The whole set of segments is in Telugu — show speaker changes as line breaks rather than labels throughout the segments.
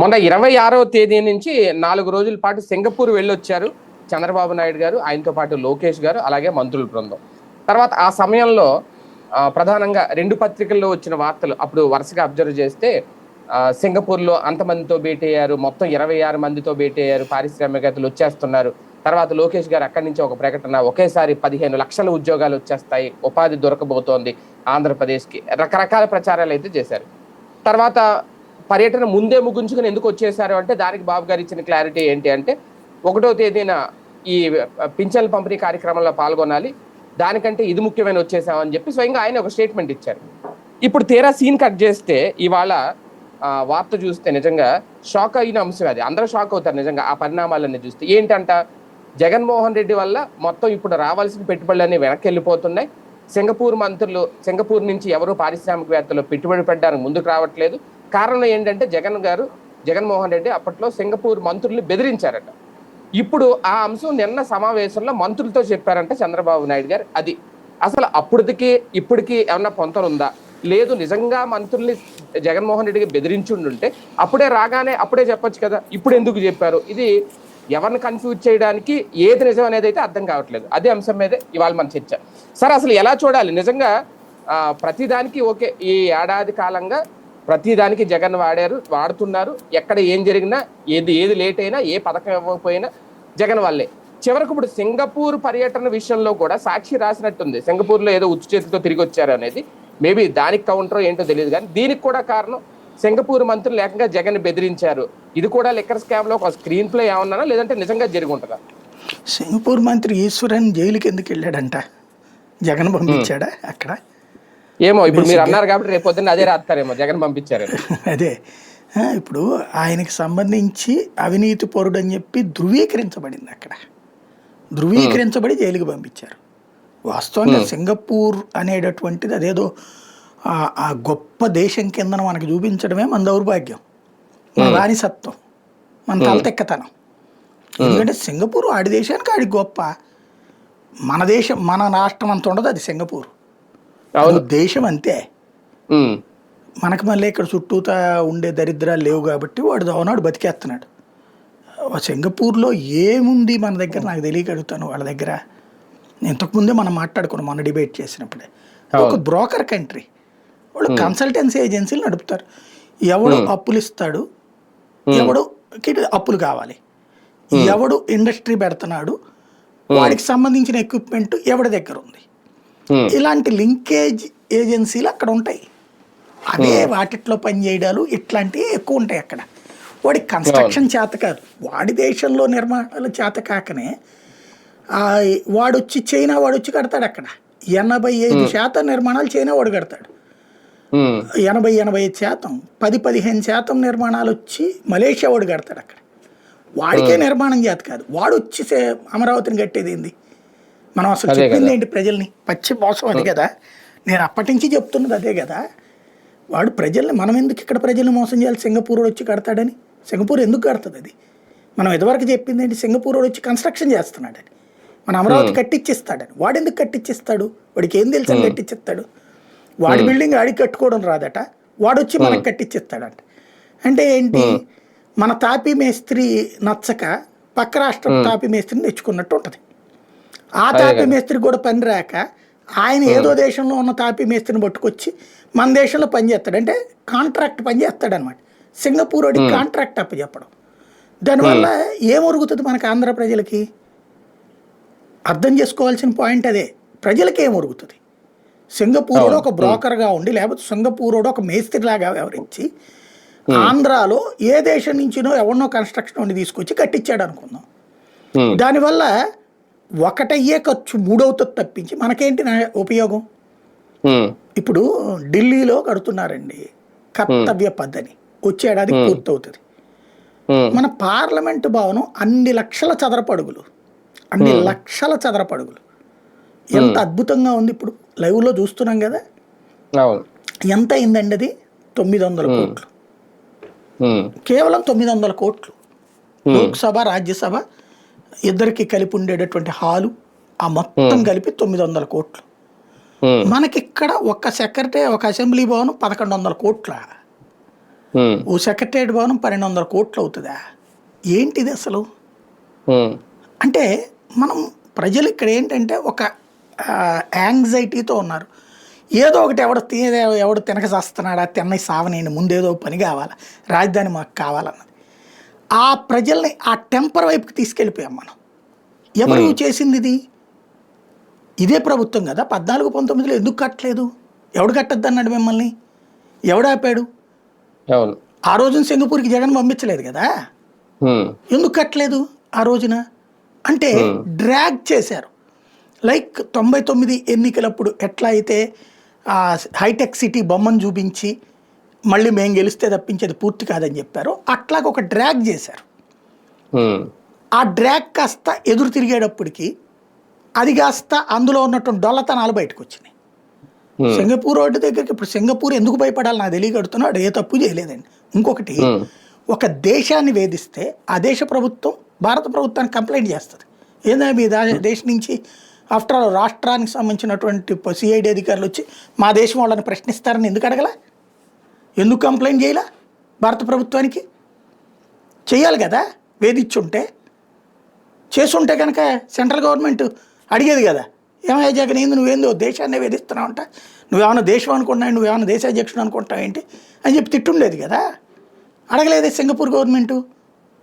మొన్న 26వ తేదీ నుంచి 4 రోజుల పాటు సింగపూర్ వెళ్ళొచ్చారు చంద్రబాబు నాయుడు గారు, ఆయనతో పాటు లోకేష్ గారు, అలాగే మంత్రుల బృందం. తర్వాత ఆ సమయంలో ప్రధానంగా 2 పత్రికల్లో వచ్చిన వార్తలు అప్పుడు వరుసగా అబ్జర్వ్ చేస్తే సింగపూర్లో అంతమందితో భేటీ అయ్యారు, మొత్తం 26 మందితో భేటీ అయ్యారు, పారిశ్రామికవేత్తలు వచ్చేస్తున్నారు. తర్వాత లోకేష్ గారు అక్కడి నుంచి ఒక ప్రకటన, ఒకేసారి 15 లక్షల ఉద్యోగాలు వచ్చేస్తాయి, ఉపాధి దొరకబోతోంది ఆంధ్రప్రదేశ్కి, రకరకాల ప్రచారాలు అయితే చేశారు. తర్వాత పర్యటన ముందే ముగించుకుని ఎందుకు వచ్చేసారు అంటే దానికి బాబు గారు ఇచ్చిన క్లారిటీ ఏంటి అంటే 1వ తేదీన ఈ పింఛన్ల పంపిణీ కార్యక్రమంలో పాల్గొనాలి, దానికంటే ఇది ముఖ్యమైన వచ్చేసామని చెప్పి స్వయంగా ఆయన ఒక స్టేట్మెంట్ ఇచ్చారు. ఇప్పుడు తీరా సీన్ కట్ చేస్తే ఇవాళ వార్త చూస్తే నిజంగా షాక్ అయిన అంశం అది. అందరూ షాక్ అవుతారు నిజంగా ఆ పరిణామాలన్నీ చూస్తే. ఏంటంట, జగన్మోహన్ రెడ్డి వల్ల మొత్తం ఇప్పుడు రావాల్సిన పెట్టుబడులన్నీ వెనక్కి వెళ్ళిపోతున్నాయి. సింగపూర్ మంత్రులు, సింగపూర్ నుంచి ఎవరు పారిశ్రామికవేత్తలు పెట్టుబడి పెట్టడానికి ముందుకు రావట్లేదు. కారణం ఏంటంటే జగన్మోహన్ రెడ్డి అప్పట్లో సింగపూర్ మంత్రుల్ని బెదిరించారట. ఇప్పుడు ఆ అంశం నిన్న సమావేశంలో మంత్రులతో చెప్పారంట చంద్రబాబు నాయుడు గారు. అది అసలు అప్పటికి ఇప్పటికి ఏమన్నా పొంతనుందా, లేదు నిజంగా మంత్రుల్ని జగన్మోహన్ రెడ్డికి బెదిరించుండుంటే అప్పుడే రాగానే అప్పుడే చెప్పొచ్చు కదా, ఇప్పుడు ఎందుకు చెప్పారు? ఇది ఎవరిని కన్ఫ్యూజ్ చేయడానికి ఏది నిజం అనేది అయితే అర్థం కావట్లేదు. అదే అంశం మీదే ఇవాళ మన చర్చ. సరే, అసలు ఎలా చూడాలి? నిజంగా ప్రతిదానికి ఓకే, ఈ ఏడాది కాలంగా ప్రతిదానికి జగన్ వాడుతున్నారు. ఎక్కడ ఏం జరిగినా, ఏది లేట్ అయినా, ఏ పథకం ఇవ్వకపోయినా జగన్ వల్లే. చివరికి ఇప్పుడు సింగపూర్ పర్యటన విషయంలో కూడా సాక్షి రాసినట్టుంది, సింగపూర్లో ఏదో ఉచ్చు చేతితో తిరిగి వచ్చారు అనేది. మేబీ దానికి కౌంటర్ ఏంటో తెలియదు, కానీ దీనికి కూడా కారణం సింగపూర్ మంత్రులు ఏకంగా జగన్ బెదిరించారు. ఇది కూడా లిక్కర్ స్కామ్ లో ఒక స్క్రీన్ ప్లే ఏమన్నా, లేదంటే నిజంగా జరిగి ఉంటుందా?
సింగపూర్ మంత్రి ఈశ్వరన్ జైలుకి ఎందుకు వెళ్ళాడంట? జగన్ పంపించాడా అక్కడ?
ఏమో, ఇప్పుడు మీరు అన్నారు కాబట్టి రేపు పొద్దున్న అదే రాస్తారేమో, జగన్ పంపించారు.
అదే ఇప్పుడు ఆయనకి సంబంధించి అవినీతి పరుడు అని చెప్పి ధృవీకరించబడింది. అక్కడ ధృవీకరించబడి జైలుకి పంపించారు. వాస్తవంగా సింగపూర్ అనేటటువంటిది అదేదో ఆ గొప్ప దేశం కింద మనకి చూపించడమే మన దౌర్భాగ్యం, మన బానిసత్వం, మన తలతెక్కతనం. ఎందుకంటే సింగపూర్ ఆడి దేశానికి ఆడి గొప్ప. మన దేశం, మన రాష్ట్రం అంత ఉండదు అది సింగపూర్ దేశం అంతే. మనకు మళ్ళీ ఇక్కడ చుట్టూతా ఉండే దరిద్రాలు లేవు కాబట్టి వాడు దోనాడు బతికేస్తున్నాడు. సింగపూర్లో ఏముంది మన దగ్గర నాకు తెలియక అడుగుతాను. వాళ్ళ దగ్గర ఇంతకుముందే మనం మాట్లాడుకున్నాం మొన్న డిబేట్ చేసినప్పుడే. ఒక బ్రోకర్ కంట్రీ, వాళ్ళు కన్సల్టెన్సీ ఏజెన్సీలు నడుపుతారు. ఎవడు అప్పులు ఇస్తాడు, ఎవడుకి అప్పులు కావాలి, ఎవడు ఇండస్ట్రీ పెడుతున్నాడు, వాడికి సంబంధించిన ఎక్విప్మెంట్ ఎవడి దగ్గర ఉంది, ఇలాంటి లింకేజ్ ఏజెన్సీలు అక్కడ ఉంటాయి. అదే వాటిట్లో పనిచేయడాలు ఇట్లాంటివి ఎక్కువ ఉంటాయి అక్కడ. వాడికి కన్స్ట్రక్షన్ చేత కాదు, వాడి దేశంలో నిర్మాణాలు చేత కాకనే వాడొచ్చి చైనా వాడొచ్చి కడతాడు. అక్కడ 85% నిర్మాణాలు చైనా వాడు కడతాడు. 80-85%, 10-15% నిర్మాణాలు వచ్చి మలేషియా వాడు కడతాడు. అక్కడ వాడికే నిర్మాణం చేత కాదు, వాడు వచ్చి అమరావతిని కట్టేది ఏంది? మనం అసలు చెప్పింది ఏంటి? ప్రజల్ని పచ్చి మోసం అది కదా. నేను అప్పటి నుంచి చెప్తున్నది అదే కదా. వాడు ప్రజల్ని, మనం ఎందుకు ఇక్కడ ప్రజల్ని మోసం చేయాలి? సింగపూర్ వచ్చి కడతాడని. సింగపూర్ ఎందుకు కడుతుంది? అది మనం ఇదివరకు చెప్పింది ఏంటి? సింగపూర్ వచ్చి కన్స్ట్రక్షన్ చేస్తున్నాడని, మన అమరావతి కట్టించిస్తాడని. వాడు ఎందుకు కట్టించిస్తాడు? వాడికి ఏం తెలుసు అని కట్టించిస్తాడు? వాడి బిల్డింగ్ ఆడికి కట్టుకోవడం రాదట, వాడు వచ్చి మనకు కట్టించిస్తాడంట. అంటే ఏంటి? మన తాపీ మేస్త్రి నచ్చక పక్క రాష్ట్రం తాపీ మేస్త్రిని తెచ్చుకున్నట్టు ఉంటుంది. ఆ తాపీ మేస్త్రి కూడా పని రాక ఆయన ఏదో దేశంలో ఉన్న తాపీ మేస్త్రిని పట్టుకొచ్చి మన దేశంలో పని చేస్తాడు. అంటే కాంట్రాక్ట్ పని చేస్తాడు అనమాట. సింగపూర్ వాడికి కాంట్రాక్ట్ అప్పు చెప్పడం. దానివల్ల ఏమొరుగుతుంది మనకు ఆంధ్ర ప్రజలకి? అర్థం చేసుకోవాల్సిన పాయింట్ అదే. ప్రజలకి ఏమొరుగుతుంది? సింగపూర్ ఒక బ్రోకర్గా ఉండి, లేకపోతే సింగపూర్ ఒక మేస్త్రిలాగా వ్యవహరించి ఆంధ్రాలో ఏ దేశం నుంచినో ఎవరినో కన్స్ట్రక్షన్ ఉండి తీసుకొచ్చి కట్టించాడు అనుకుందాం. దానివల్ల ఒకటయ్యే ఖర్చు 3 అవుతుంది తప్పించి మనకేంటి ఉపయోగం? ఇప్పుడు ఢిల్లీలో కడుతున్నారండి కర్తవ్య పద్ధతి, వచ్చే ఏడాదికి పూర్తవుతుంది. మన పార్లమెంటు భవనం అన్ని లక్షల చదరపడుగులు ఎంత అద్భుతంగా ఉంది. ఇప్పుడు లైవ్లో చూస్తున్నాం కదా. ఎంత అయిందండి అది? 900 కోట్లు. కేవలం 900 కోట్లు. లోక్సభ రాజ్యసభ ఇద్దరికి కలిపి ఉండేటటువంటి హాలు ఆ మొత్తం కలిపి 900 కోట్లు. మనకిక్కడ ఒక సెక్రటరీ, ఒక అసెంబ్లీ భవనం 1100 కోట్ల.
ఉమ్,
ఓ సెక్రటరియట్ భవనం 1200 కోట్లు అవుతుందా? ఏంటిది అసలు?
ఉమ్,
అంటే మనం ప్రజలు ఇక్కడ ఏంటంటే ఒక యాంగ్జైటీతో ఉన్నారు. ఏదో ఒకటి ఎవడు తినక చేస్తున్నాడా, తిన్నై సావనేయండి, ముందేదో పని కావాలా, రాజధాని మాకు కావాలన్నది. ఆ ప్రజల్ని ఆ టెంపర్ వైపుకి తీసుకెళ్ళిపోయాం మనం. ఎవరు చేసింది ఇది? ఇదే ప్రభుత్వం కదా. 14-19లో ఎందుకు కట్టలేదు? ఎవడు కట్టద్దు అన్నాడు మిమ్మల్ని? ఎవడు ఆపాడు?
అవును.
ఆ రోజున సింగపూర్కి జగన్ పంపించలేదు కదా.
ఉమ్,
ఎందుకు కట్టలేదు ఆ రోజున? అంటే డ్రాగ్ చేశారు. లైక్ 99 ఎన్నికలప్పుడు ఎట్లా అయితే హైటెక్ సిటీ బొమ్మను చూపించి మళ్ళీ మేము గెలిస్తే తప్పించేది పూర్తి కాదని చెప్పారు, అట్లాగ ఒక డ్రాగ్ చేశారు.
ఉమ్,
ఆ డ్రాగ్ కాస్త ఎదురు తిరిగేటప్పటికి అది కాస్త అందులో ఉన్నటువంటి డొల్లతనాలు బయటకు వచ్చినాయి. సింగపూర్ రోడ్డు దగ్గరికి ఇప్పుడు సింగపూర్ ఎందుకు భయపడాలి నాకు తెలియగడుతున్నాడు, ఏ తప్పు చేయలేదండి. ఇంకొకటి, ఒక దేశాన్ని వేధిస్తే ఆ దేశ ప్రభుత్వం భారత ప్రభుత్వానికి కంప్లైంట్ చేస్తుంది. ఏందా మీ దేశం నుంచి ఆఫ్టర్ ఆల్ రాష్ట్రానికి సంబంధించినటువంటి సిఐడి అధికారులు వచ్చి మా దేశం వాళ్ళని ప్రశ్నిస్తారని ఎందుకు అడగల? ఎందుకు కంప్లైంట్ చేయాల? భారత ప్రభుత్వానికి చేయాలి కదా. వేధించుంటే చేసుంటే కనుక సెంట్రల్ గవర్నమెంట్ అడిగేది కదా, ఏమయ్యా జగన్ ఏంది నువ్వేందో దేశాన్ని వేధిస్తున్నావు అంట, నువ్వేమైనా దేశం అనుకుంటున్నావు, నువ్వేమైనా దేశాధ్యక్షుడు అనుకుంటావు ఏంటి అని చెప్పి తిట్టుండేది కదా. అడగలేదే సింగపూర్ గవర్నమెంటు.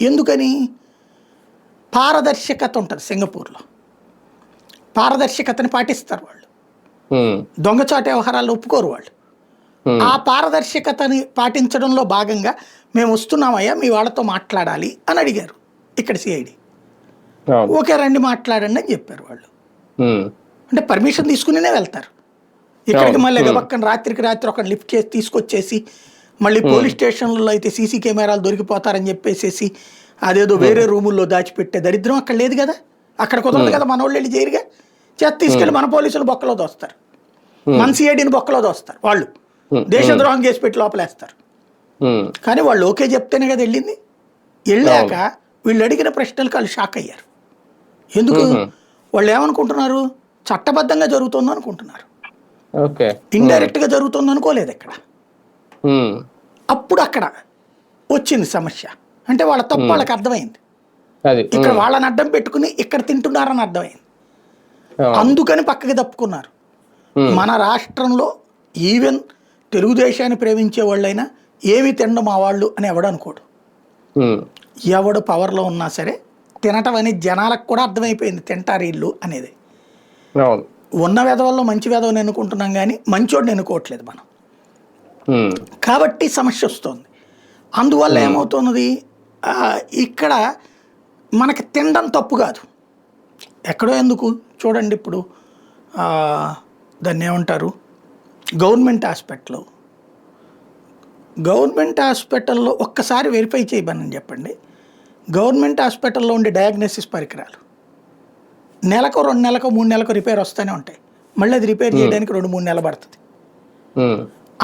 ఎందుకని? పారదర్శకత ఉంటుంది సింగపూర్లో, పారదర్శకతని పాటిస్తారు వాళ్ళు. దొంగచాటు వ్యవహారాలు ఒప్పుకోరు వాళ్ళు. ఆ పారదర్శకతని పాటించడంలో భాగంగా మేము వస్తున్నామయ్యా మీ వాళ్ళతో మాట్లాడాలి అని అడిగారు ఇక్కడ సిఐడి. ఓకే రండి మాట్లాడండి అని చెప్పారు వాళ్ళు. అంటే పర్మిషన్ తీసుకునే వెళ్తారు. ఇక్కడికి మళ్ళీ పక్కన రాత్రికి రాత్రి ఒక లిఫ్ట్ చేసి తీసుకొచ్చేసి మళ్ళీ పోలీస్ స్టేషన్లలో అయితే సీసీ కెమెరాలు దొరికిపోతారని చెప్పేసి అదేదో వేరే రూముల్లో దాచిపెట్టే దరిద్రం అక్కడ లేదు కదా. అక్కడ కుదరదు కదా, మన వాళ్ళు వెళ్ళి చేయరుగా. చేత తీసుకెళ్ళి మన పోలీసులు బొక్కలో దోస్తారు, మన సిఐడిని బొక్కలో దోస్తారు, వాళ్ళు దేశద్రోహం కేసు పెట్టి లోపలేస్తారు. కానీ వాళ్ళు ఓకే చెప్తేనే కదా వెళ్ళింది. వెళ్ళాక వీళ్ళు అడిగిన ప్రశ్నలకు వాళ్ళు షాక్ అయ్యారు. ఎందుకు? వాళ్ళు ఏమనుకుంటున్నారు, చట్టబద్ధంగా జరుగుతుందో అనుకుంటున్నారు, ఇండైరెక్ట్గా జరుగుతుందో అనుకోలేదు ఇక్కడ. అప్పుడు అక్కడ వచ్చింది సమస్య. అంటే వాళ్ళ తప్పు వాళ్ళకి అర్థమైంది. ఇక్కడ వాళ్ళని అడ్డం పెట్టుకుని ఇక్కడ తింటున్నారని అర్థమైంది. అందుకని పక్కకి తప్పుకున్నారు. మన రాష్ట్రంలో ఈవెన్ తెలుగుదేశాన్ని ప్రేమించే వాళ్ళైనా ఏమి తినడం మా వాళ్ళు అని ఎవడు అనుకోడు. ఎవడు పవర్లో ఉన్నా సరే తినటం అనేది జనాలకు కూడా అర్థమైపోయింది, తింటారు వీళ్ళు అనేది. ఉన్న వెధవల్లో మంచి వెధవని ఎన్నుకుంటున్నాం కానీ మంచోడిని ఎన్నుకోవట్లేదు మనం. కాబట్టి సమస్య వస్తుంది. అందువల్ల ఏమవుతున్నది, ఇక్కడ మనకి తినడం తప్పు కాదు, ఎక్కడో ఎందుకు చూడండి. ఇప్పుడు దాన్ని ఏమంటారు, గవర్నమెంట్ హాస్పిటల్లో ఒక్కసారి వెరిఫై చేయమని చెప్పండి. గవర్నమెంట్ హాస్పిటల్లో ఉండే డయాగ్నోసిస్ పరికరాలు నెలకు 2 నెలలకు 3 నెలలకు రిపేర్ వస్తూనే ఉంటాయి. మళ్ళీ అది రిపేర్ చేయడానికి 2-3 నెలలు పడుతుంది.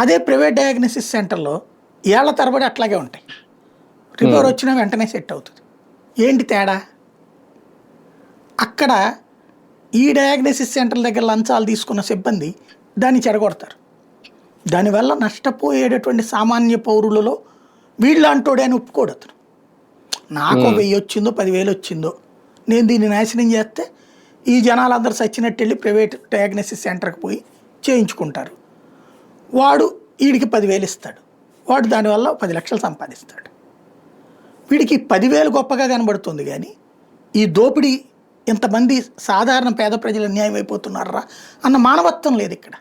అదే ప్రైవేట్ డయాగ్నోసిస్ సెంటర్లో ఏళ్ల తరబడి అట్లాగే ఉంటాయి, రిపేర్ వచ్చినా వెంటనే సెట్ అవుతుంది. ఏంటి తేడా? అక్కడ ఈ డయాగ్నోసిస్ సెంటర్ల దగ్గర లంచాలు తీసుకున్న సిబ్బంది దాన్ని చెడగొడతారు. దానివల్ల నష్టపోయేటటువంటి సామాన్య పౌరులలో వీళ్ళంటోడే అని ఒప్పుకోడు అతను. నాకు 1000 వచ్చిందో 10,000 వచ్చిందో నేను దీన్ని నాశనం చేస్తే ఈ జనాలందరూ సచ్చినట్టు వెళ్ళి ప్రైవేట్ డయాగ్నోసిస్ సెంటర్కి పోయి చేయించుకుంటారు. వాడు వీడికి 10,000 ఇస్తాడు, వాడు దానివల్ల 10 లక్షలు సంపాదిస్తాడు. వీడికి 10,000 గొప్పగా కనబడుతుంది కానీ ఈ దోపిడీ ఇంతమంది సాధారణ పేద ప్రజలు అన్యాయం అయిపోతున్నారా అన్న మానవత్వం లేదు ఇక్కడ.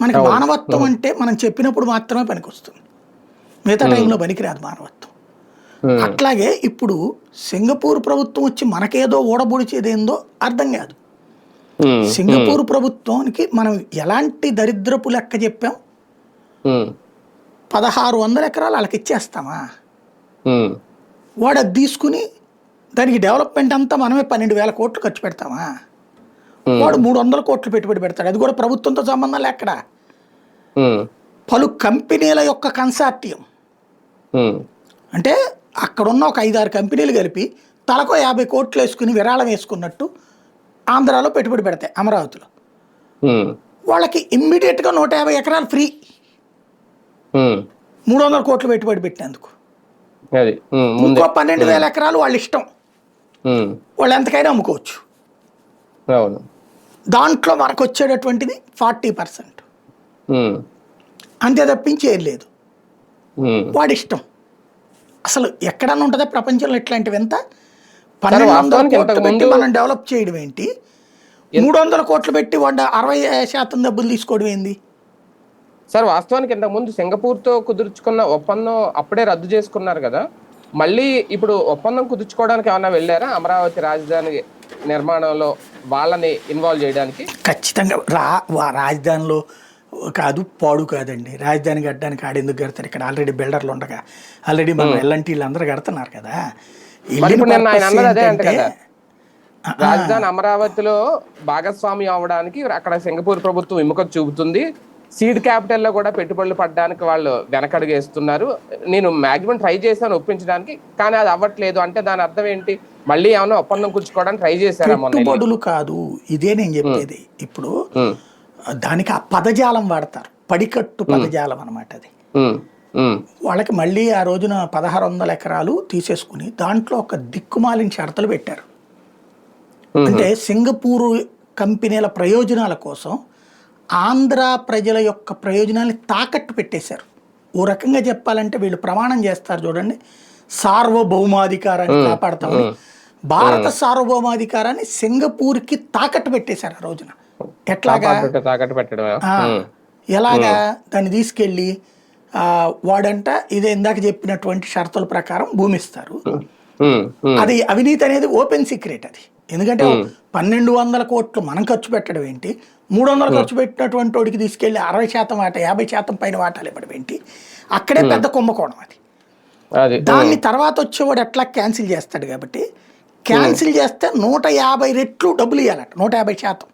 మనకి మానవత్వం అంటే మనం చెప్పినప్పుడు మాత్రమే పనికొస్తుంది, మిగతా టైంలో పనికిరాదు మానవత్వం. అట్లాగే ఇప్పుడు సింగపూర్ ప్రభుత్వం వచ్చి మనకేదో ఓడబొడిచేదేందో అర్థం కాదు. సింగపూర్ ప్రభుత్వానికి మనం ఎలాంటి దరిద్రపు లెక్క చెప్పాం, 1600 ఎకరాలు వాళ్ళకి ఇచ్చేస్తామా? వాడు అది తీసుకుని దానికి డెవలప్మెంట్ అంతా మనమే 12,000 కోట్లు ఖర్చు పెడతామా? వాడు 300 కోట్లు పెట్టుబడి పెడతాడు, అది కూడా ప్రభుత్వంతో సంబంధం లేక్కడ. పలు కంపెనీల యొక్క కన్సార్టియం, అంటే అక్కడున్న ఒక 5-6 కంపెనీలు కలిపి తలకో 50 కోట్లు వేసుకుని విరాళం వేసుకున్నట్టు ఆంధ్రాలో పెట్టుబడి పెడతాయి అమరావతిలో. వాళ్ళకి ఇమ్మీడియట్గా 150 ఎకరాలు ఫ్రీ. 300 కోట్లు పెట్టుబడి పెట్టినందుకు.
అది ముందే.
ఇంకో 12,000 ఎకరాలు వాళ్ళ ఇష్టం,
ఉమ్,
వాళ్ళు ఎంతకైనా అమ్ముకోవచ్చు.
అవును.
దాంట్లో మనకు వచ్చేటటువంటిది 40%,
ఉమ్,
అంతే తప్పించి ఏం లేదు.
ఉమ్.
వాడి ఇష్టం. అసలు ఎక్కడన్నా ఉంటుందా ప్రపంచంలో ఇట్లాంటివి? ఎంత
సరే
1200
వాస్తవానికి
కోట్లు
ఇంతకు
పెట్టి
ముందు
మనం డెవలప్ చేయడం ఏంటి, 300 కోట్లు పెట్టి వాడు 60% డబ్బులు తీసుకోవడం ఏంది?
సార్ వాస్తవానికి ఇంతకు ముందు సింగపూర్తో కుదుర్చుకున్న ఒప్పందం అప్పుడే రద్దు చేసుకున్నారు కదా, మళ్ళీ ఇప్పుడు ఒప్పందం కుదుర్చుకోవడానికి ఏమన్నా వెళ్ళారా అమరావతి రాజధాని నిర్మాణంలో వాళ్ళని ఇన్వాల్వ్ చేయడానికి?
ఖచ్చితంగా రాజధానిలో కాదు, పాడు కాదండి. రాజధాని కట్టడానికి ఆడెందుకు కడతారు? ఇక్కడ ఆల్రెడీ బిల్డర్లు ఉండగా, ఆల్రెడీ మనం ఎల్లంటి వీళ్ళందరూ కడుతున్నారు కదా.
మరి ఇప్పుడు నేను ఆయన అన్నది అదే అంటే
ఏంటంటే,
కదా, రాజధాని అమరావతిలో భాగస్వామి అవడానికి అక్కడ సింగపూర్ ప్రభుత్వం విముఖత చూపుతుంది, సీడ్ క్యాపిటల్లో కూడా పెట్టుబడులు పడడానికి వాళ్ళు వెనకడుగు వేస్తున్నారు. నేను మాక్సిమం ట్రై చేశాను ఒప్పించడానికి, కానీ అది అవ్వట్లేదు అంటే దాని అర్థం ఏంటి? మళ్ళీ ఏమైనా ఒప్పందం కూర్చుకోవడానికి ట్రై చేశారా?
పెట్టుబడులు కాదు ఇదే నేను చెప్పేది. ఇప్పుడు దానికి ఆ పదజాలం వాడతారు, పడికట్టు పదజాలం అనమాట అది. వాళ్ళకి మళ్ళీ ఆ రోజున 1600 ఎకరాలు తీసేసుకుని దాంట్లో ఒక దిక్కుమాలిన షరతులు పెట్టారు. అంటే సింగపూరు కంపెనీల ప్రయోజనాల కోసం ఆంధ్ర ప్రజల యొక్క ప్రయోజనాల్ని తాకట్టు పెట్టేశారు. ఓ రకంగా చెప్పాలంటే వీళ్ళు ప్రమాణం చేస్తారు చూడండి, సార్వభౌమాధికారాన్ని కాపాడతామని. భారత సార్వభౌమాధికారాన్ని సింగపూర్కి తాకట్టు పెట్టేశారు ఆ రోజున. ఎట్లాగా? ఎలాగా? దాన్ని తీసుకెళ్ళి వాడంట ఇదే ఇందాక చెప్పినటువంటి షరతుల ప్రకారం భూమి ఇస్తారు. అది అవినీతి అనేది ఓపెన్ సీక్రెట్ అది. ఎందుకంటే 1200 కోట్లు మనం ఖర్చు పెట్టడం ఏంటి, 300 ఖర్చు పెట్టినటువంటి వాడికి తీసుకెళ్లి 60% వాటా 50% పైన వాటాలు ఇవ్వడం ఏంటి? అక్కడే పెద్ద కుంభకోణం అది. దాన్ని తర్వాత వచ్చేవాడు ఎట్లా క్యాన్సిల్ చేస్తాడు కాబట్టి, క్యాన్సిల్ చేస్తే 150 రెట్లు డబ్బులు ఇవ్వాలట, 150%.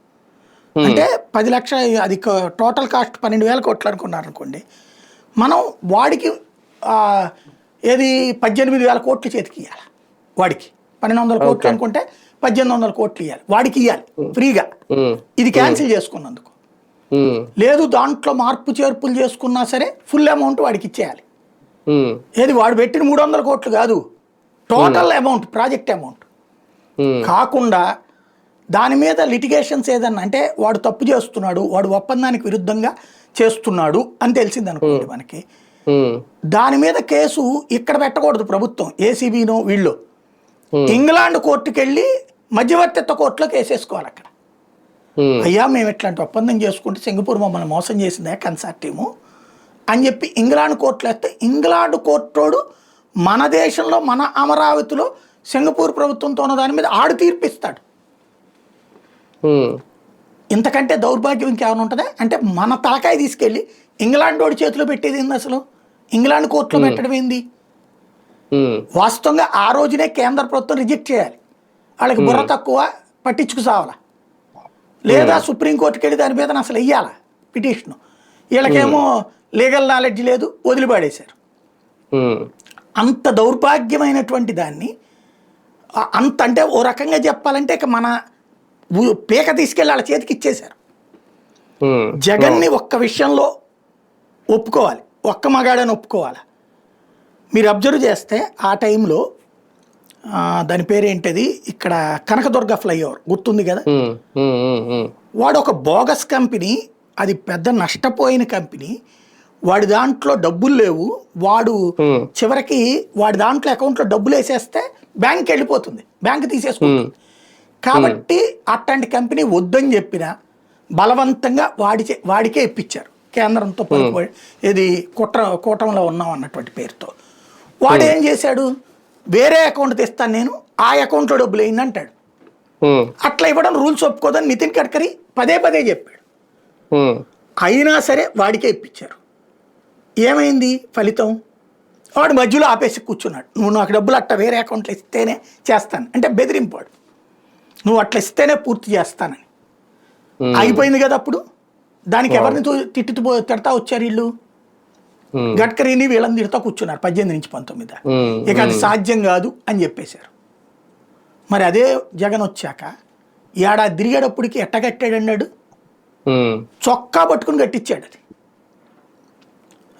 అంటే 10 లక్షల, అది టోటల్ కాస్ట్ 12,000 కోట్లు అనుకున్నారు అనుకోండి, మనం వాడికి ఏది 18,000 కోట్లు చేతికి ఇవ్వాలి. వాడికి 1200 కోట్లు అనుకుంటే 1800 కోట్లు ఇవ్వాలి, వాడికి ఇవ్వాలి ఫ్రీగా, ఇది క్యాన్సిల్ చేసుకున్నందుకు. లేదు దాంట్లో మార్పు చేర్పులు చేసుకున్నా సరే ఫుల్ అమౌంట్ వాడికి ఇచ్చేయాలి. ఏది వాడు పెట్టిన 300 కోట్లు కాదు, టోటల్ అమౌంట్, ప్రాజెక్ట్ అమౌంట్ కాకుండా దాని మీద లిటిగేషన్స్ ఏదన్నా అంటే వాడు తప్పు చేస్తున్నాడు, వాడు ఒప్పందానికి విరుద్ధంగా చేస్తున్నాడు అని తెలిసింది అనుకోండి మనకి, దాని మీద కేసు ఇక్కడ పెట్టకూడదు ప్రభుత్వం, ఏసీబీనో వీళ్ళు ఇంగ్లాండ్ కోర్టుకి వెళ్ళి మధ్యవర్తిత్వ కోర్టులో కేసేసుకోవాలి. అక్కడ అయ్యా మేము ఇట్లాంటి ఒప్పందం చేసుకుంటే సింగపూర్ మమ్మల్ని మోసం చేసిందే కన్సార్టీము అని చెప్పి ఇంగ్లాండ్ కోర్టులో వేస్తే, ఇంగ్లాండ్ కోర్టోడు మన దేశంలో మన అమరావతిలో సింగపూర్ ప్రభుత్వంతో ఉన్న దాని మీద ఆడు తీర్పిస్తాడు. ఇంతకంటే దౌర్భాగ్యం ఇంకేమైనా ఉంటుందా? అంటే మన తలకాయ తీసుకెళ్ళి ఇంగ్లాండ్ వాడి చేతిలో పెట్టేది ఏంది? అసలు ఇంగ్లాండ్ కోర్టులో పెట్టడం ఏంది? వాస్తవంగా ఆ రోజునే కేంద్ర ప్రభుత్వం రిజెక్ట్ చేయాలి. వాళ్ళకి బుర్ర తక్కువ, పట్టించుకు సావాలా, లేదా సుప్రీంకోర్టుకి వెళ్ళి దాని మీద అసలు వెయ్యాలా పిటిషను. వీళ్ళకేమో లీగల్ నాలెడ్జ్ లేదు, వదిలిపాడేశారు. అంత దౌర్భాగ్యమైనటువంటి దాన్ని అంత అంటే ఓ రకంగా చెప్పాలంటే ఇక మన పీక తీసుకెళ్ళి వాళ్ళ చేతికి ఇచ్చేశారు. జగన్ని ఒక్క విషయంలో ఒప్పుకోవాలి, ఒక్క మగాడని ఒప్పుకోవాలి. మీరు అబ్జర్వ్ చేస్తే ఆ టైంలో దాని పేరేంటది, ఇక్కడ కనకదుర్గ ఫ్లైఓవర్ గుర్తుంది కదా, వాడు ఒక బోగస్ కంపెనీ, అది పెద్ద నష్టపోయిన కంపెనీ, వాడి దాంట్లో డబ్బులు లేవు, వాడు చివరికి వాడి దాంట్లో అకౌంట్లో డబ్బులు వేసేస్తే బ్యాంక్ వెళ్ళిపోతుంది, బ్యాంక్ తీసేసుకుంటుంది. కాబట్టి అట్లాంటి కంపెనీ వద్దని చెప్పిన బలవంతంగా వాడికే ఇప్పించారు కేంద్రంతో పలుకుబడి, ఇది కూటంలో ఉన్నాం అన్నటువంటి పేరుతో. వాడు ఏం చేశాడు, వేరే అకౌంట్ తెస్తాను నేను, ఆ అకౌంట్లో డబ్బులు వేయండి అంటాడు. అట్లా ఇవ్వడం రూల్స్ ఒప్పుకోదని నితిన్ గడ్కరీ పదే పదే చెప్పాడు. అయినా సరే వాడికే ఇప్పించారు. ఏమైంది ఫలితం? వాడు మధ్యలో ఆపేసి కూర్చున్నాడు. నువ్వు నాకు డబ్బులు అట్ట వేరే అకౌంట్లో ఇస్తేనే చేస్తాను అంటే బెదిరింపాడు, నువ్వు అట్లా ఇస్తేనే పూర్తి చేస్తానని. అయిపోయింది కదా అప్పుడు. దానికి ఎవరిని తిడతా వచ్చారు వీళ్ళు? గడ్కరీని వీళ్ళని తిడతా కూర్చున్నారు 18 నుంచి 19. ఇక అది సాధ్యం కాదు అని చెప్పేశారు. మరి అదే జగన్ వచ్చాక ఏడాది తిరిగేటప్పటికి ఎట్టగట్టాడు అన్నాడు, చొక్కా పట్టుకుని కట్టించాడు.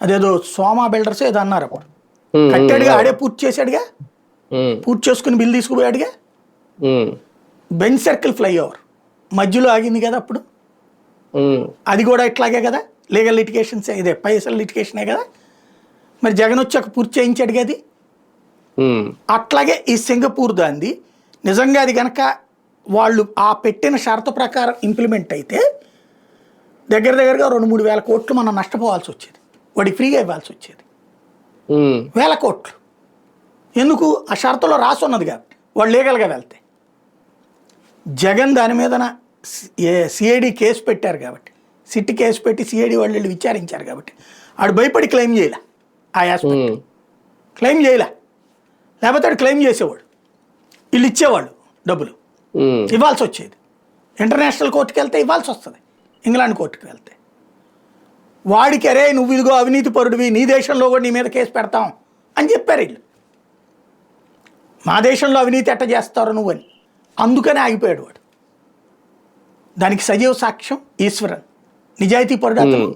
అది అదేదో సోమా బిల్డర్స్ ఏదో అన్నారు అప్పుడు.
ఉమ్,
కట్టాడుగా, ఆడే పూర్తి చేశాడుగా,
ఉమ్,
పూర్తి చేసుకుని బిల్లు తీసుకుపోయాడుగా.
ఉమ్,
బెంచ్ సర్కిల్ ఫ్లైఓవర్ మధ్యలో ఆగింది కదా అప్పుడు,
ఉమ్,
అది కూడా ఇట్లాగే కదా, లీగల్ లిటిగేషన్స్, ఇదే పైసలు లిటిగేషనే కదా. మరి జగన్ వచ్చాక పూర్తి చేయించాడు కదా అది.
ఉమ్,
అట్లాగే ఈ సింగపూర్ దాంది నిజంగా అది కనుక వాళ్ళు ఆ పెట్టిన షరతు ప్రకారం ఇంప్లిమెంట్ అయితే దగ్గరగా 2-3 వేల కోట్లు మనం నష్టపోవాల్సి వచ్చేది, వాడికి ఫ్రీగా ఇవ్వాల్సి వచ్చేది.
ఉమ్,
1000 కోట్లు. ఎందుకు? ఆ షరతులో రాసి ఉన్నది కాబట్టి వాళ్ళు లీగల్గా వెళ్తే. జగన్ దాని మీదన సిఐడి కేసు పెట్టారు కాబట్టి, సిట్ కేసు పెట్టి సిఐడి వాళ్ళు వెళ్ళి విచారించారు కాబట్టి ఆడు భయపడి క్లెయిమ్ చేయలే. ఆ ఆస్పెక్ట్
ఉమ్,
క్లెయిమ్ చేయలే, లేకపోతే ఆడు క్లెయిమ్ చేసేవాడు, వీళ్ళు ఇచ్చేవాళ్ళు డబ్బులు,
ఉమ్,
ఇవ్వాల్సి వచ్చేది. ఇంటర్నేషనల్ కోర్టుకి వెళ్తే ఇవ్వాల్సి వస్తుంది, ఇంగ్లాండ్ కోర్టుకి వెళ్తే. వాడికి అరే నువ్వు ఇదిగో అవినీతి పరుడివి, నీ దేశంలో కూడా నీ మీద కేసు పెడతాం అని చెప్పారు వీళ్ళు. మా దేశంలో అవినీతి ఎట్ట చేస్తారు నువ్వని, అందుకనే ఆగిపోయాడు వాడు. దానికి సజీవ సాక్ష్యం ఈశ్వరన్, నిజాయితీ పరుడు అతను.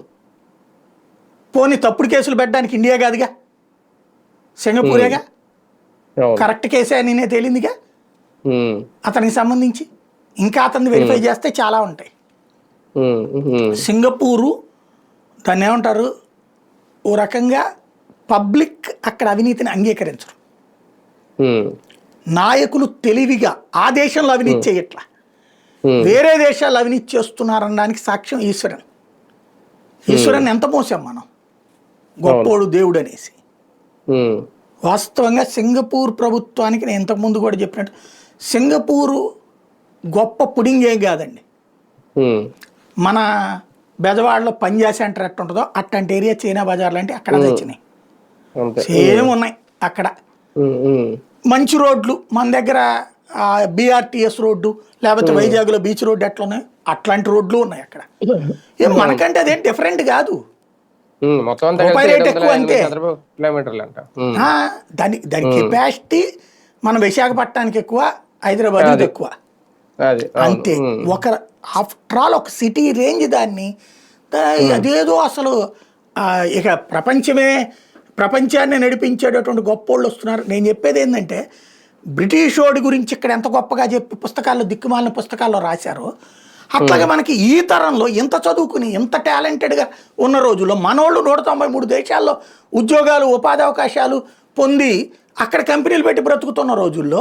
పోనీ తప్పుడు కేసులు పెట్టడానికి ఇండియా కాదుగా, సింగపూరేగా.
అవును,
కరెక్ట్ కేసే అని నేను తేలిందిగా
ఉమ్,
అతనికి సంబంధించి. ఇంకా అతన్ని వెరిఫై చేస్తే చాలా ఉంటాయి.
ఉమ్, ఉమ్,
సింగపూరు దాన్ని ఏమంటారు, ఓ రకంగా పబ్లిక్ అక్కడ అవినీతిని అంగీకరించరు.
ఉమ్,
నాయకులు తెలివిగా ఆ దేశంలో అవినీతి చేయట్లా,
ఉమ్,
వేరే దేశాలు అవినీతి చేస్తున్నారనడానికి సాక్ష్యం ఈశ్వరన్. ఈశ్వరన్ ఎంత మోసాం మనం, గొప్పోడు దేవుడు అనేసి.
ఉమ్,
వాస్తవంగా సింగపూర్ ప్రభుత్వానికి నేను ఇంతకుముందు కూడా చెప్పినట్టు, సింగపూరు గొప్ప పుడింగ్ ఏం కాదండి.
ఉమ్,
మన బెజవాడలో పంజా సెంటర్ ఎట్ట ఉంటుందో అట్లాంటి ఏరియా, చైనా బజార్ లాంటి అక్కడ తెచ్చినాయి,
అంతే.
సేమ్ ఉన్నాయి అక్కడ.
ఉమ్, ఉమ్,
మంచి రోడ్లు మన దగ్గర బీఆర్టీఎస్ రోడ్డు, లేకపోతే వైజాగ్లో బీచ్ రోడ్డు ఎట్లా ఉన్నాయి అట్లాంటి రోడ్లు ఉన్నాయి అక్కడ. ఏం మనకంటే అదేం డిఫరెంట్ కాదు,
ఉమ్, మొత్తం అంతా
రూపాయి
కలిసి
రేట్ ఎక్కువ
780
అంతే.
చదరపు కిలోమీటర్లు అంట. ఉమ్,
దాని కెపాసిటీ మన విశాఖపట్నానికి ఎక్కువ, హైదరాబాద్ ఎక్కువ
అది
అంతే. ఒక ఆఫ్టర్ ఆల్ ఒక సిటీ రేంజ్ దాన్ని అదేదో అసలు ఇక ప్రపంచాన్ని నడిపించేటటువంటి గొప్పోళ్ళు వస్తున్నారు. నేను చెప్పేది ఏంటంటే, బ్రిటిష్ వాడి గురించి ఇక్కడ ఎంత గొప్పగా చెప్పి పుస్తకాల్లో, దిక్కుమాలిన పుస్తకాల్లో రాశారో, అట్లాగే మనకి ఈ తరంలో ఇంత చదువుకుని ఇంత టాలెంటెడ్గా ఉన్న రోజుల్లో మనోళ్ళు 193 దేశాల్లో ఉద్యోగాలు, ఉపాధి అవకాశాలు పొంది అక్కడ కంపెనీలు పెట్టి బ్రతుకుతున్న రోజుల్లో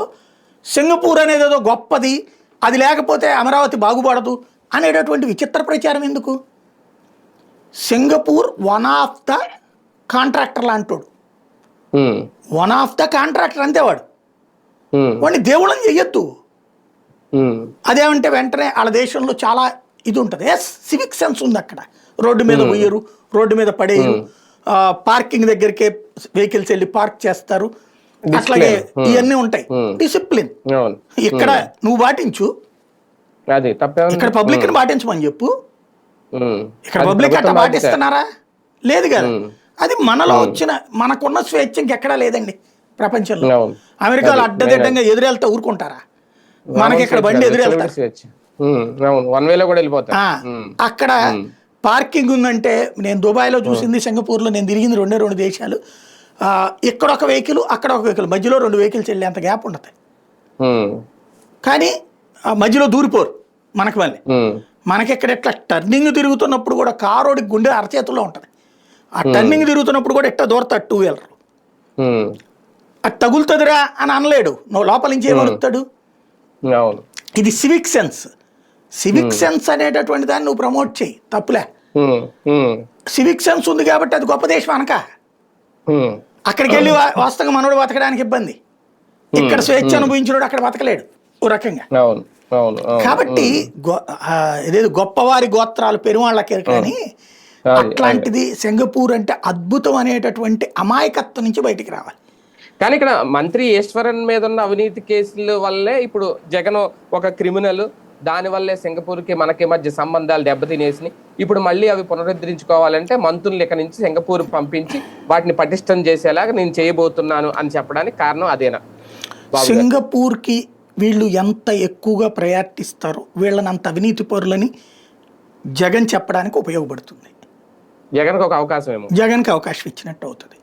సింగపూర్ అనేది ఏదో గొప్పది, అది లేకపోతే అమరావతి బాగుపడదు అనేటటువంటి విచిత్ర ప్రచారం ఎందుకు? Singapore one of the contractor లాంటోడు, వన్ ఆఫ్ ద కాంట్రాక్టర్ అంతే. వాడిని దేవుళ్ళని చెయ్యొద్దు. అదేమంటే వెంటనే వాళ్ళ దేశంలో చాలా ఇది ఉంటుంది, సివిక్ సెన్స్ ఉంది అక్కడ. రోడ్డు మీద పోయరు, రోడ్డు మీద పడేయరు, పార్కింగ్ దగ్గరికే వెహికల్స్ వెళ్ళి పార్క్ చేస్తారు, అట్లాగే ఇవన్నీ ఉంటాయి, డిసిప్లిన్. ఇక్కడ నువ్వు పాటించు, ఇక్కడ పబ్లిక్ ని పాటించమని చెప్పు. ఇక్కడ పబ్లిక్ అట్లా పాటిస్తున్నారా? లేదు కదా. అది మనలో వచ్చిన, మనకున్న స్వేచ్ఛ ఇంకెక్కడా లేదండి ప్రపంచంలో. అమెరికాలో అడ్డదిడ్డంగా ఎదురెళ్తా ఊరుకుంటారా? మనకి ఇక్కడ బండి ఎదురెళ్తారు. అక్కడ పార్కింగ్ ఉందంటే, నేను దుబాయ్లో చూసింది, సింగపూర్లో నేను తిరిగింది 2 దేశాలు. ఇక్కడ ఒక వెహికల్, అక్కడ ఒక వెహికల్, మధ్యలో 2 వెహికల్స్ వెళ్ళేంత గ్యాప్ ఉంటుంది. కానీ మధ్యలో దూరిపోరు మనకి. మళ్ళీ మనకి ఇక్కడ ఇట్లా టర్నింగ్ తిరుగుతున్నప్పుడు కూడా కారోడికి గుండె అరచేతుల్లో ఉంటుంది. ఆ టర్నింగ్ తిరుగుతున్నప్పుడు కూడా ఇట్లా దూరతాడు 2 వీలర్. అది తగులుతుందిరా అని అనలేడు, నువ్వు లోపల నుంచి ఏమడుగుతాడు? ఇది సివిక్ సెన్స్. సివిక్ సెన్స్ అనేటటువంటి దాన్ని నువ్వు ప్రమోట్ చేయి, తప్పులే. సివిక్ సెన్స్ ఉంది కాబట్టి అది గొప్ప దేశం అనక. అక్కడికి వెళ్ళి వాస్తవంగా మనోడు బతకడానికి ఇబ్బంది, ఇక్కడ స్వేచ్ఛ అనుభవించినోడు అక్కడ బతకలేడు ఓ రకంగా. కాబట్టి ఇదేదో గొప్పవారి గోత్రాలు పెరుమాళ్ళకి కానీ అట్లాంటిది సింగపూర్ అంటే అద్భుతం అనేటటువంటి అమాయకత్వం నుంచి బయటికి రావాలి.
కానీ ఇక్కడ మంత్రి ఈశ్వరన్ మీద ఉన్న అవినీతి కేసుల వల్లే ఇప్పుడు జగన్ ఒక క్రిమినల్, దానివల్లే సింగపూర్కి మనకి మధ్య సంబంధాలు దెబ్బతినేసి ఇప్పుడు మళ్ళీ అవి పునరుద్ధరించుకోవాలంటే మంత్రులు ఇక్కడి నుంచి సింగపూర్ పంపించి వాటిని పటిష్టం చేసేలాగా నేను చేయబోతున్నాను అని చెప్పడానికి కారణం అదేనా?
సింగపూర్కి వీళ్ళు ఎంత ఎక్కువగా ప్రయారిటీ ఇస్తారో, వీళ్ళని అంత అవినీతి పరులని జగన్ చెప్పడానికి ఉపయోగపడుతుంది.
జగన్కి ఒక అవకాశం ఏమో.
జగన్కి అవకాశం ఇచ్చినట్టు అవుతుంది.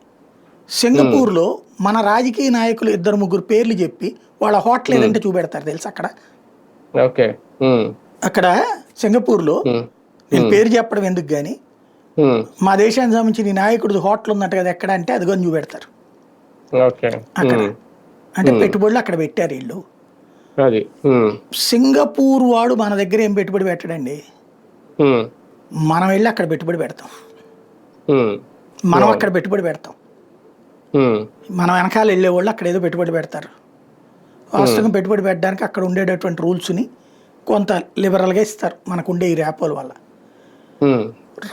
సింగపూర్లో మన రాజకీయ నాయకులు 2-3 పేర్లు చెప్పి వాళ్ళ హోటల్ ఏదంటే చూపెడతారు తెలుసు అక్కడ.
ఓకే.
అక్కడ సింగపూర్లో నేను పేరు చెప్పడం ఎందుకు కానీ మా దేశానికి సంబంధించిన ఈ నాయకుడు హోటల్ ఉందంట కదా ఎక్కడ అంటే అదిగో చూపెడతారు అక్కడ. అంటే పెట్టుబడులు అక్కడ పెట్టారు వీళ్ళు. సింగపూర్ వాడు మన దగ్గర ఏం పెట్టుబడి పెట్టడండి, మనం వెళ్ళి అక్కడ పెట్టుబడి పెడతాం, మనం అక్కడ పెట్టుబడి పెడతాం. మనం వెనకాల వెళ్ళే వాళ్ళు అక్కడ ఏదో పెట్టుబడి పెడతారు. వాస్తవంగా పెట్టుబడి పెట్టడానికి అక్కడ ఉండేటటువంటి రూల్స్ని కొంత లిబరల్గా ఇస్తారు మనకుండే ఈ ర్యాపోల వల్ల.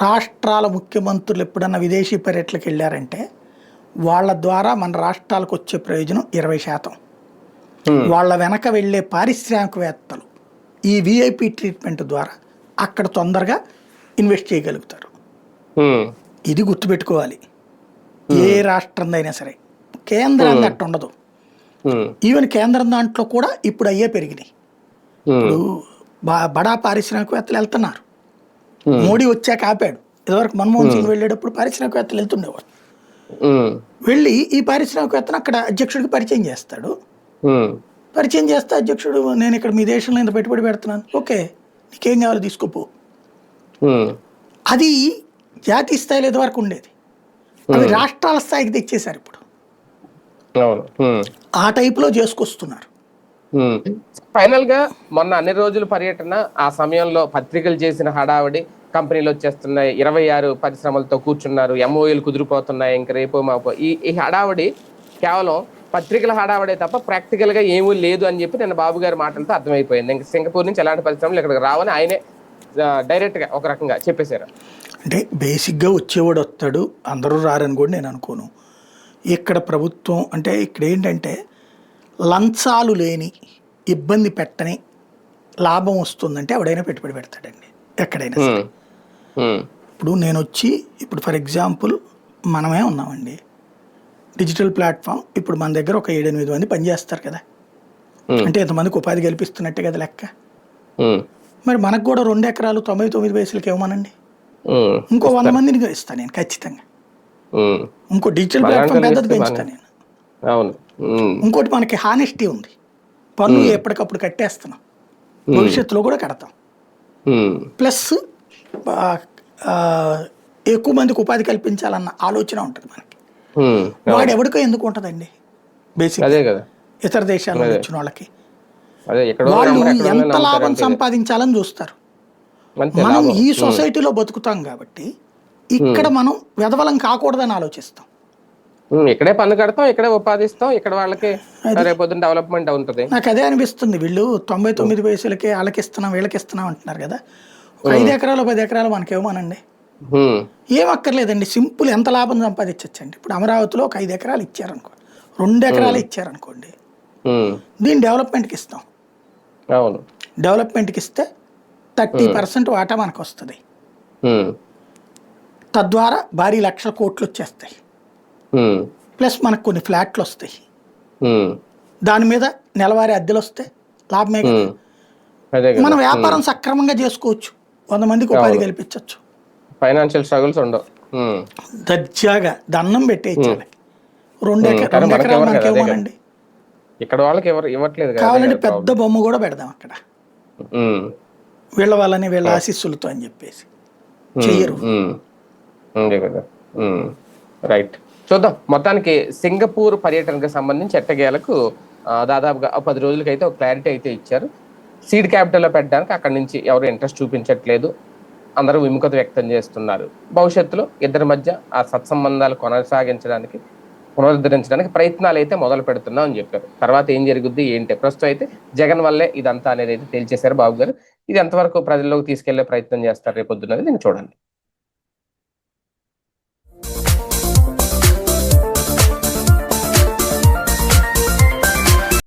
రాష్ట్రాల ముఖ్యమంత్రులు ఎప్పుడన్నా విదేశీ పర్యటనకు వెళ్ళారంటే వాళ్ళ ద్వారా మన రాష్ట్రాలకు వచ్చే ప్రయోజనం 20%. వాళ్ళ వెనక వెళ్ళే పారిశ్రామికవేత్తలు ఈ విఐపి ట్రీట్మెంట్ ద్వారా అక్కడ తొందరగా ఇన్వెస్ట్ చేయగలుగుతారు. ఇది గుర్తుపెట్టుకోవాలి. ఏ రాష్ట్రందైనా సరే కేంద్రం అట్టు ఉండదు. ఈవెన్ కేంద్రం దాంట్లో కూడా ఇప్పుడు అయ్యే పెరిగినాయి. ఇప్పుడు బడా పారిశ్రామికవేత్తలు వెళ్తున్నారు. మోడీ వచ్చాక ఆపాడు. ఇదివరకు మన్మోహన్ సింగ్ వెళ్ళేటప్పుడు పారిశ్రామికవేత్తలు వెళ్తుండేవారు. వెళ్ళి ఈ పారిశ్రామికవేత్తను అక్కడ అధ్యక్షుడికి పరిచయం చేస్తాడు. పరిచయం చేస్తే అధ్యక్షుడు నేను ఇక్కడ మీ దేశంలో ఇంత పెట్టుబడి పెడుతున్నాను, ఓకే నీకేం కావాలో తీసుకోపో. అది జాతీయ స్థాయిలో ఇదివరకు ఉండేది, అవి రాష్ట్రాల స్థాయికి తెచ్చేశారు ఇప్పుడు. ఆ టైప్లో చేసుకొస్తున్నారు.
ఫైనల్ గా మొన్న అన్ని రోజుల పర్యటన, ఆ సమయంలో పత్రికలు చేసిన హడావడి, కంపెనీలు వచ్చేస్తున్నాయి, 26 పరిశ్రమలతో కూర్చున్నారు, ఎంఓఏలు కుదిరిపోతున్నాయి, ఇంక రేపో మాపో, ఈ హడావడి కేవలం పత్రికల హడావడే తప్ప ప్రాక్టికల్ గా ఏమీ లేదు అని చెప్పి నిన్న బాబు గారి మాటలతో అర్థమైపోయింది. ఇంకా సింగపూర్ నుంచి ఎలాంటి పరిశ్రమలు ఇక్కడికి రావని ఆయనే డైరెక్ట్ గా ఒక రకంగా చెప్పేశారు.
అంటే బేసిక్గా వచ్చేవాడు వస్తాడు, అందరూ రారని కూడా నేను అనుకోను. ఇక్కడ ప్రభుత్వం అంటే ఇక్కడ ఏంటంటే లంచాలు లేని, ఇబ్బంది పెట్టని, లాభం వస్తుందంటే ఎవడైనా పెట్టుబడి పెడతాడండి ఎక్కడైనా సరే. ఇప్పుడు నేను వచ్చి ఇప్పుడు ఫర్ ఎగ్జాంపుల్ మనమే ఉన్నామండి, డిజిటల్ ప్లాట్ఫామ్, ఇప్పుడు మన దగ్గర ఒక 7-8 మంది పనిచేస్తారు కదా, అంటే ఎంతమందికి ఉపాధి కల్పిస్తున్నట్టే కదా లెక్క. మరి మనకు కూడా 2 ఎకరాలు 99 పైసలకి ఇవ్వమనండి, ఇంకో 100 మందిని ఇస్తాను నేను ఖచ్చితంగా. ఇంకో డిజిటల్ ప్లాట్ఫామ్ పెద్దది పెంచుతాను నేను. ఇంకోటి మనకి హానెస్టీ ఉంది, పన్ను ఎప్పటికప్పుడు కట్టేస్తున్నాం, భవిష్యత్తులో కూడా కడతాం. ప్లస్ ఎక్కువ మందికి ఉపాధి కల్పించాలన్న ఆలోచన ఉంటుంది మనకి. వాడు ఎవరికో ఎందుకు ఉంటుందండి బేసిక్, ఇతర దేశాల్లో వచ్చిన వాళ్ళకి వాళ్ళు ఎంత లాభం సంపాదించాలని చూస్తారు. మనం ఈ సొసైటీలో బతుకుతాం కాబట్టి ఇక్కడ మనం వెధవలం కాకూడదని ఆలోచిస్తాం.
ఇక్కడే పన్ను కడతాం, ఇక్కడే ఉపాధిస్తాం, ఇక్కడ వాళ్ళకి రేపొద్దున డెవలప్మెంట్ ఉంటుంది.
నాకు అదే అనిపిస్తుంది, వీళ్ళు 99 పైసలకి వాళ్ళకి ఇస్తున్నాం వీళ్ళకి ఇస్తున్నాం అంటున్నారు కదా. 5 ఎకరాలు 10 ఎకరాలు మనకేమోనండి, ఏం అక్కర్లేదండి, సింపుల్ ఎంత లాభం సంపాదించచ్చండి. ఇప్పుడు అమరావతిలో ఒక 5 ఎకరాలు ఇచ్చారనుకోండి, 2 ఎకరాలు ఇచ్చారనుకోండి, దీన్ని డెవలప్మెంట్కి ఇస్తాం. డెవలప్మెంట్కి ఇస్తే 30% వాటా మనకు వస్తుంది. తద్వారా భారీ లక్షల కోట్లు వచ్చేస్తాయి. ప్లస్ మనకు కొన్ని ఫ్లాట్లు వస్తాయి, దాని మీద నెలవారీ అద్దెలు వస్తే లాభమే కదా. మన వ్యాపారం సక్రమంగా చేసుకోవచ్చు, 100 మందికి ఉపాధి కల్పించవచ్చు,
ఫైనాన్షియల్ స్ట్రగుల్స్ ఉండవు.
దర్జాగా దండం పెట్టేయాలి. 2 ఎకరాలు మనకేమోనండి,
ఇక్కడ వాళ్ళకి ఎవరు ఇవ్వట్లేదు.
కావాలంటే పెద్ద బొమ్మ కూడా పెడదాం అక్కడ, వీళ్ళ వాళ్ళని వీళ్ళ ఆశీస్సులతో అని చెప్పేసి చెయ్యరు.
రైట్, చూద్దాం. మొత్తానికి సింగపూర్ పర్యటనకు సంబంధించి ఎట్టగేలకు దాదాపుగా 10 రోజులకైతే ఒక క్లారిటీ అయితే ఇచ్చారు. సీడ్ క్యాపిటల్లో పెట్టడానికి అక్కడి నుంచి ఎవరు ఇంట్రెస్ట్ చూపించట్లేదు, అందరూ విముఖత వ్యక్తం చేస్తున్నారు. భవిష్యత్తులో ఇద్దరి మధ్య ఆ సత్సంబంధాలు కొనసాగించడానికి, పునరుద్ధరించడానికి ప్రయత్నాలు అయితే మొదలు పెడుతున్నాం అని చెప్పారు. తర్వాత ఏం జరుగుద్ది ఏంటి, ప్రస్తుతం అయితే జగన్ వల్లే ఇదంతా అనేది అయితే తేల్చేశారు బాబు గారు. ఇది ఎంతవరకు ప్రజల్లోకి తీసుకెళ్లే ప్రయత్నం చేస్తారు రేపొద్దున్నది నేను చూడండి.